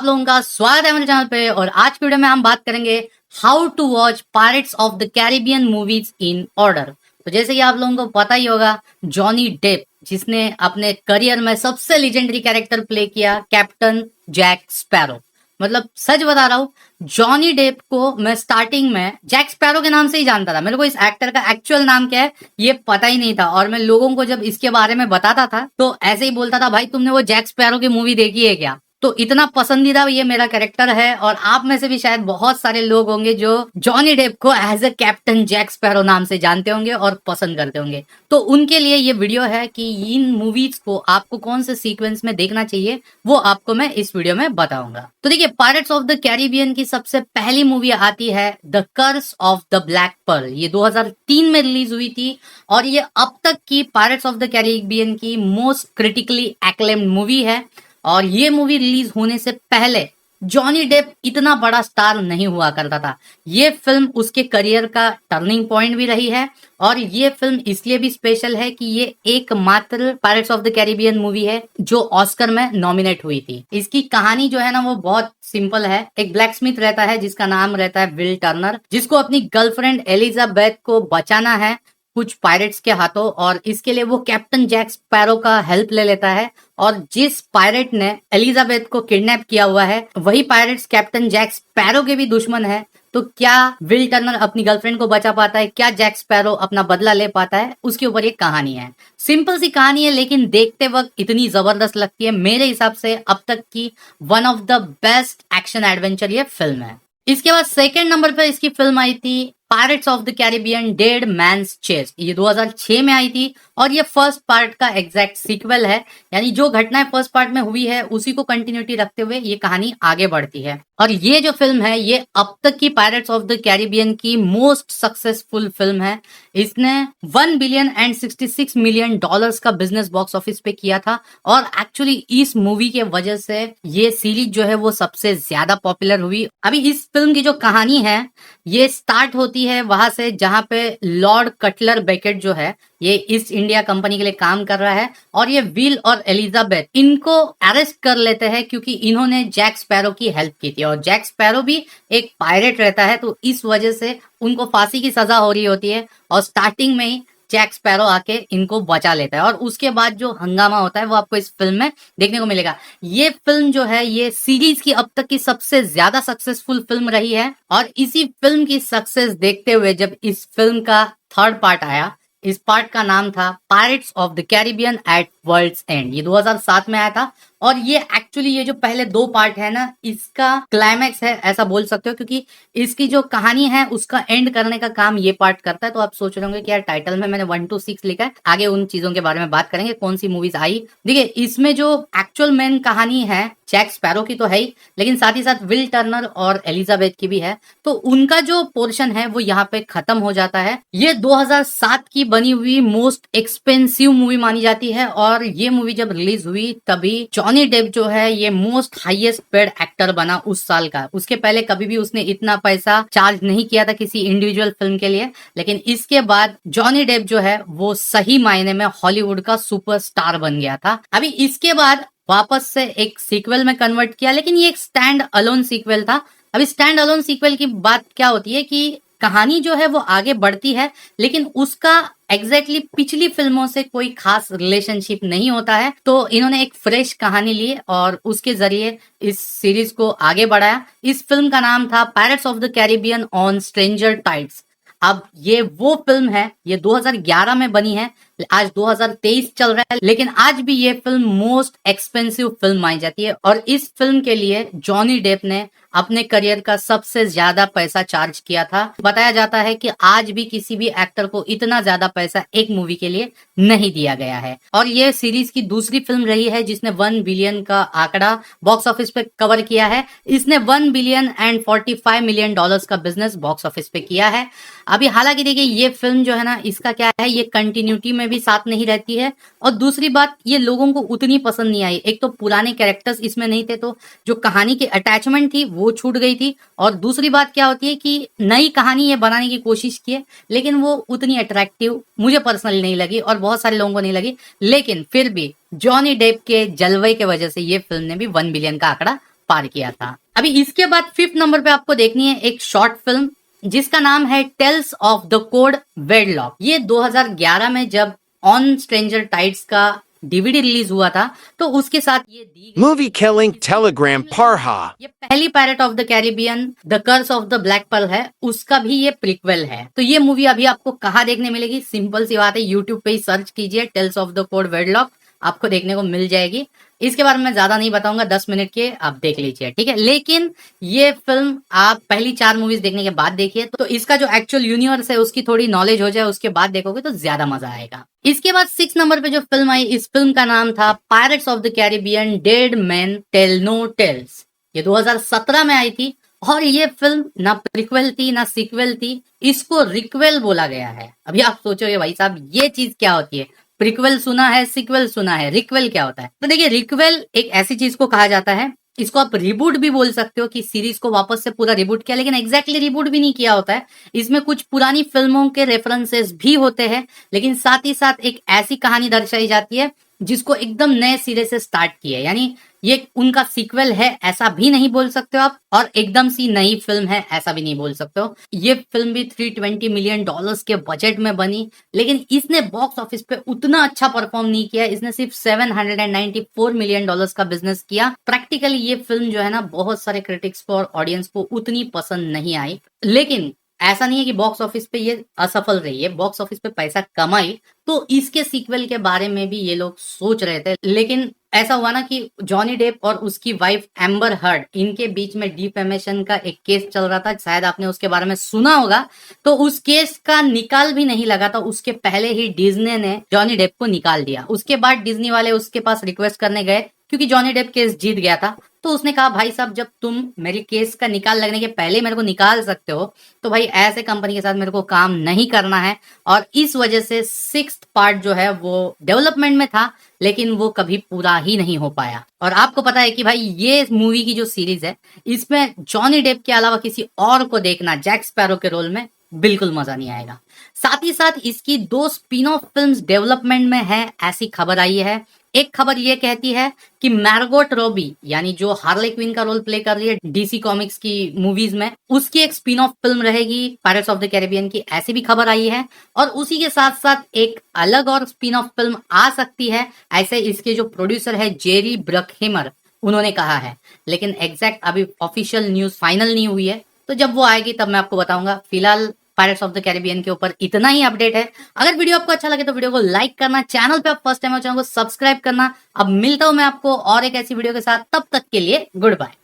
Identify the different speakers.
Speaker 1: आप लोगों का स्वागत है मेरे चैनल पे। और आज की वीडियो में हम बात करेंगे how to watch Pirates of the Caribbean movies in order. तो जैसे कि आप लोगों को पता ही होगा, जॉनी डेप जिसने अपने करियर में सबसे लेजेंडरी कैरेक्टर प्ले किया, कैप्टन जैक स्पैरो। मतलब सच बता रहा हूँ, जॉनी डेप को मैं स्टार्टिंग में जैक स्पैरो के नाम से ही जानता था। मेरे को इस एक्टर का एक्चुअल नाम क्या है ये पता ही नहीं था। और मैं लोगों को जब इसके बारे में बताता था तो ऐसे ही बोलता था, भाई तुमने वो जैक स्पैरो की मूवी देखी है क्या? तो इतना पसंदीदा ये मेरा कैरेक्टर है। और आप में से भी शायद बहुत सारे लोग होंगे जो जॉनी डेप को as a captain Jack Sparrow नाम से जानते होंगे और पसंद करते होंगे। तो उनके लिए ये वीडियो है कि इन मूवीज को आपको कौन से सीक्वेंस में देखना चाहिए, वो आपको मैं इस वीडियो में बताऊंगा। तो देखिए, पायरेट्स ऑफ द कैरिबियन की सबसे पहली मूवी आती है the Curse of the Black Pearl. ये 2003 में रिलीज हुई थी और ये अब तक की पायरेट्स ऑफ द कैरिबियन की मोस्ट क्रिटिकली एक्लेम्ड मूवी है। और ये मूवी रिलीज होने से पहले जॉनी डेप इतना बड़ा स्टार नहीं हुआ करता था। ये फिल्म उसके करियर का टर्निंग पॉइंट भी रही है। और ये फिल्म इसलिए भी स्पेशल है कि ये एकमात्र pirates of the Caribbean movie है जो ऑस्कर में नॉमिनेट हुई थी। इसकी कहानी जो है ना वो बहुत सिंपल है। एक ब्लैक स्मिथ रहता है जिसका नाम रहता है विल टर्नर, जिसको अपनी गर्लफ्रेंड एलिजाबेथ को बचाना है कुछ पायरेट्स के हाथों। और इसके लिए वो कैप्टन जैक स्पैरो का हेल्प ले लेता है। और जिस पायरेट ने एलिजाबेथ को किडनैप किया हुआ है वही पायरेट्स कैप्टन जैक स्पैरो के भी दुश्मन है। तो क्या विल टर्नर अपनी गर्लफ्रेंड को बचा पाता है? क्या जैक स्पैरो अपना बदला ले पाता है? उसके ऊपर ये कहानी है। सिंपल सी कहानी है लेकिन देखते वक्त इतनी जबरदस्त लगती है। मेरे हिसाब से अब तक की one of the best action adventure ये फिल्म है। इसके बाद सेकंड नंबर पर इसकी फिल्म आई थी Pirates of the Caribbean Dead Man's Chest. ये 2006 में आई थी और ये फर्स्ट पार्ट का एग्जैक्ट सीक्वल है। यानी जो घटनाएं फर्स्ट पार्ट में हुई है उसी को कंटिन्यूटी रखते हुए ये कहानी आगे बढ़ती है। और ये जो फिल्म है ये अब तक की पायरेट्स ऑफ द कैरिबियन की मोस्ट सक्सेसफुल फिल्म है। इसने $1,066,000,000 का बिजनेस बॉक्स ऑफिस पे किया था। और एक्चुअली इस मूवी के वजह से ये सीरीज जो है वो सबसे ज्यादा पॉपुलर हुई। अभी इस फिल्म की जो कहानी है ये स्टार्ट होती है वहां से जहां पे लॉर्ड कटलर बेकेट जो है ये ईस्ट इंडिया कंपनी के लिए काम कर रहा है। और ये विल और एलिजाबेथ इनको अरेस्ट कर लेते हैं क्योंकि इन्होंने जैक स्पैरो की हेल्प की थी। और जैक स्पैरो भी एक पायरेट रहता है तो इस वजह से उनको फांसी की सजा हो रही होती है। और स्टार्टिंग में ही जैक स्पैरो आके इनको बचा लेता है। और उसके बाद जो हंगामा होता है वो आपको इस फिल्म में देखने को मिलेगा। ये फिल्म जो है ये सीरीज की अब तक की सबसे ज्यादा सक्सेसफुल फिल्म रही है। और इसी फिल्म की सक्सेस देखते हुए जब इस फिल्म का थर्ड पार्ट आया, इस पार्ट का नाम था Pirates of the Caribbean At World's End. ये 2007 में आया था। और ये एक्चुअली ये जो पहले दो पार्ट है ना इसका क्लाइमैक्स है ऐसा बोल सकते हो, क्योंकि इसकी जो कहानी है उसका एंड करने का काम ये पार्ट करता है। तो आप सोच रहे होंगे कि यार टाइटल में मैंने 1 to 6 लिखा है, आगे उन चीजों के बारे में बात करेंगे कौन सी मूवीज आई। देखिए, इसमें जो एक्चुअल मेन कहानी है जैक स्पैरो की तो है ही, लेकिन साथ ही साथ विल टर्नर और एलिजाबेथ की भी है। तो उनका जो पोर्शन है वो यहाँ पे खत्म हो जाता है। ये 2007 की बनी हुई मोस्ट एक्सपेंसिव मूवी मानी जाती है। और ये मूवी जब रिलीज हुई तभी जॉनी डेप जो है ये मोस्ट हाईएस्ट पेड एक्टर बना उस साल का। उसके पहले कभी भी उसने इतना पैसा चार्ज नहीं किया था किसी इंडिविजुअल फिल्म के लिए। लेकिन इसके बाद जॉनी डेप जो है वो सही मायने में हॉलीवुड का सुपरस्टार बन गया था। अभी इसके बाद वापस से एक सीक्वल में कन्वर्ट किया, लेकिन ये एक स्टैंड अलोन सीक्वल था। अभी स्टैंड अलोन सीक्वल की बात क्या होती है कि कहानी जो है वो आगे बढ़ती है लेकिन उसका एग्जैक्टली पिछली फिल्मों से कोई खास रिलेशनशिप नहीं होता है। तो इन्होंने एक फ्रेश कहानी ली और उसके जरिए इस सीरीज को आगे बढ़ाया। इस फिल्म का नाम था Pirates of the Caribbean on Stranger tides. अब ये वो फिल्म है, ये 2011 में बनी है, आज 2023 चल रहा है, लेकिन आज भी ये फिल्म मोस्ट एक्सपेंसिव फिल्म मानी जाती है। और इस फिल्म के लिए जॉनी डेप ने अपने करियर का सबसे ज्यादा पैसा चार्ज किया था। बताया जाता है कि आज भी किसी भी एक्टर को इतना ज्यादा पैसा एक मूवी के लिए नहीं दिया गया है। और ये सीरीज की दूसरी फिल्म रही है जिसने 1 बिलियन का आंकड़ा बॉक्स ऑफिस पे कवर किया है। इसने $1,045,000,000 का बिजनेस बॉक्स ऑफिस पे किया है। अभी हालांकि देखिए ये फिल्म जो है ना इसका क्या है, ये कंटिन्यूटी में भी साथ नहीं रहती है। और दूसरी बात, ये लोगों को उतनी पसंद नहीं आई। एक तो पुराने कैरेक्टर्स इसमें नहीं थे तो जो कहानी की अटैचमेंट थी वो छूट गई थी। और दूसरी बात क्या होती है कि नई कहानी ये बनाने की कोशिश की है लेकिन वो उतनी अट्रैक्टिव मुझे पर्सनली नहीं लगी और बहुत सारे लोगों को नहीं लगी। लेकिन फिर भी जॉनी डेप के जलवे के वजह से ये फिल्म ने भी 1 बिलियन का आंकड़ा पार किया था। अभी इसके बाद 5th नंबर पे आपको देखनी है एक शॉर्ट फिल्म जिसका नाम है Tales of the Code Wedlock. ये 2011 में जब ऑन स्ट्रेंजर टाइड्स का डीवीडी रिलीज हुआ था तो उसके साथ ये दी गई
Speaker 2: Movie Killing Telegram Parha.
Speaker 1: ये पहली Pirate of the Caribbean the Curse of the Black Pearl है, उसका भी ये प्रीक्वेल है। तो ये मूवी अभी आपको कहाँ देखने मिलेगी? सिंपल सी बात है, यूट्यूब पे ही सर्च कीजिए Tales of the Code Wedlock, आपको देखने को मिल जाएगी। इसके बारे में ज्यादा नहीं बताऊंगा, 10 मिनट के आप देख लीजिए, ठीक है। लेकिन ये फिल्म आप पहली 4 मूवीज देखने के बाद देखिए तो इसका जो एक्चुअल यूनिवर्स है उसकी थोड़ी नॉलेज हो जाए, उसके बाद देखोगे तो ज्यादा मजा आएगा। इसके बाद 6 नंबर पे जो फिल्म आई, इस फिल्म का नाम था Pirates of the Caribbean Dead Man Tell No Tales. ये 2017 में आई थी और ये फिल्म ना प्रीक्वेल थी ना सीक्वल थी, इसको रिक्वेल बोला गया है। अभी आप सोचोगे भाई साहब ये चीज क्या होती है? प्रीक्वेल सुना है, सीक्वल सुना है, रिक्वेल क्या होता है? तो देखिए रिक्वेल एक ऐसी चीज को कहा जाता है, इसको आप रिबूट भी बोल सकते हो कि सीरीज को वापस से पूरा रिबूट किया, लेकिन एग्जैक्टली रिबूट भी नहीं किया होता है। इसमें कुछ पुरानी फिल्मों के रेफरेंसेस भी होते हैं, लेकिन साथ ही साथ एक ऐसी कहानी दर्शाई जाती है जिसको एकदम नए सिरे से स्टार्ट किया है। यानी ये उनका सीक्वल है ऐसा भी नहीं बोल सकते हो आप, और एकदम सी नई फिल्म है ऐसा भी नहीं बोल सकते हो। ये फिल्म भी $320 मिलियन के बजट में बनी, लेकिन इसने बॉक्स ऑफिस पे उतना अच्छा परफॉर्म नहीं किया। इसने सिर्फ $794 मिलियन का बिजनेस किया। प्रैक्टिकली ये फिल्म जो है ना बहुत सारे क्रिटिक्स को और ऑडियंस को उतनी पसंद नहीं आई, लेकिन ऐसा नहीं है कि बॉक्स ऑफिस पे ये असफल रही है, बॉक्स ऑफिस पे पैसा कमाई। तो इसके सीक्वल के बारे में भी ये लोग सोच रहे थे, लेकिन ऐसा हुआ ना कि जॉनी डेप और उसकी वाइफ एम्बर हर्ड, इनके बीच में डिफेमेशन का एक केस चल रहा था, शायद आपने उसके बारे में सुना होगा। तो उस केस का निकाल भी नहीं लगा था, उसके पहले ही डिज्नी ने जॉनी डेप को निकाल दिया। उसके बाद डिज्नी वाले उसके पास रिक्वेस्ट करने गए क्योंकि जॉनी डेप केस जीत गया था। तो उसने कहा भाई साहब जब तुम मेरे केस का निकाल लगने के पहले मेरे को निकाल सकते हो तो भाई ऐसे कंपनी के साथ मेरे को काम नहीं करना है। और इस वजह से 6th पार्ट जो है वो डेवलपमेंट में था, लेकिन वो कभी पूरा ही नहीं हो पाया। और आपको पता है कि भाई ये मूवी की जो सीरीज है इसमें जॉनी डेप के अलावा किसी और को देखना जैक स्पैरो के रोल में बिल्कुल मजा नहीं आएगा। साथ ही साथ इसकी 2 स्पिन ऑफ फिल्म्स डेवलपमेंट में है ऐसी खबर आई है। एक खबर ये कहती है कि मार्गोट रॉबी यानी जो हार्ले क्विन का रोल प्ले कर रही है डीसी कॉमिक्स की मूवीज में, उसकी एक स्पिन ऑफ फिल्म रहेगी पायरेट्स ऑफ द कैरिबियन की, ऐसी भी खबर आई है। और उसी के साथ साथ एक अलग और स्पिन ऑफ फिल्म आ सकती है, ऐसे इसके जो प्रोड्यूसर है जेरी ब्रकहेमर उन्होंने कहा है, लेकिन एग्जैक्ट अभी ऑफिशियल न्यूज फाइनल नहीं हुई है। तो जब वो आएगी तब मैं आपको बताऊंगा। फिलहाल पायरेट्स ऑफ द कैरिबियन के ऊपर इतना ही अपडेट है। अगर वीडियो आपको अच्छा लगे तो वीडियो को लाइक करना, चैनल पे आप फर्स्ट टाइम हो चैनल को सब्सक्राइब करना। अब मिलता हूं मैं आपको और एक ऐसी वीडियो के साथ, तब तक के लिए गुड बाय।